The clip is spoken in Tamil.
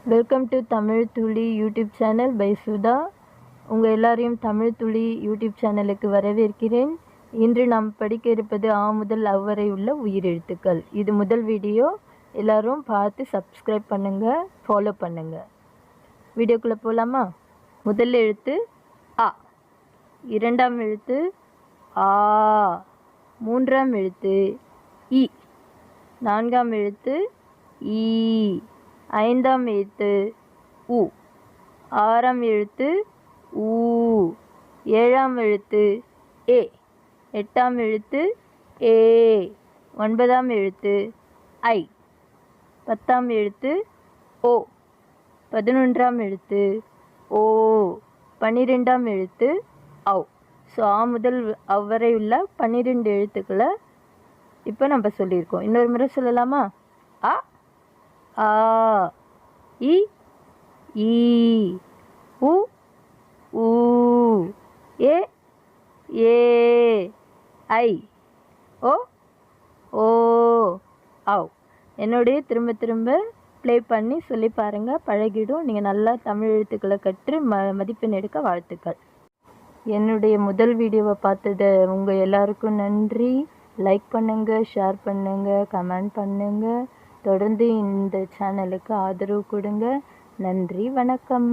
வெல்கம் டு தமிழ் துளி யூடியூப் சேனல் பை சுதா. உங்கள் எல்லாரையும் தமிழ் துளி யூடியூப் சேனலுக்கு வரவேற்கிறேன். இன்று நாம் படிக்க இருப்பது ஆ முதல் அவ் வரை உள்ள உயிரெழுத்துக்கள். இது முதல் வீடியோ. எல்லாரும் பார்த்து சப்ஸ்கிரைப் பண்ணுங்கள், ஃபாலோ பண்ணுங்கள். வீடியோக்குள்ளே போகலாமா? முதல் எழுத்து ஆ, இரண்டாம் எழுத்து ஆ, மூன்றாம் எழுத்து இ, நான்காம் எழுத்து ஈ, ஐந்தாம் எழுத்து உ, ஆறாம் எழுத்து ஊ, ஏழாம் எழுத்து ஏ, எட்டாம் எழுத்து ஏ, ஒன்பதாம் எழுத்து ஐ, பத்தாம் எழுத்து ஓ, 11ஆம் எழுத்து ஓ, 12ஆம் எழுத்து அவ். ஸோ ஆ முதல் அவ் வரை உள்ள 12 எழுத்துக்களை இப்போ நம்ம சொல்லியிருக்கோம். இன்னொரு முறை சொல்லலாமா? அ, ஆ, இ, ஈ, உ, ஊ, ஏ, ஏ, ஐ, ஓ, ஓ, அவ். என்னுடைய திரும்ப திரும்ப ப்ளே பண்ணி சொல்லி பாருங்கள், பழகிடும். நீங்கள் நல்லா தமிழ் எழுத்துக்களை கற்று மதிப்பெண் எடுக்க வாழ்த்துக்கள். என்னுடைய முதல் வீடியோவை பார்த்தது உங்கள் எல்லாருக்கும் நன்றி. லைக் பண்ணுங்கள், ஷேர் பண்ணுங்கள், கமெண்ட் பண்ணுங்கள். தொடர்ந்து இந்த சேனலுக்கு ஆதரவு கொடுங்க. நன்றி, வணக்கம்.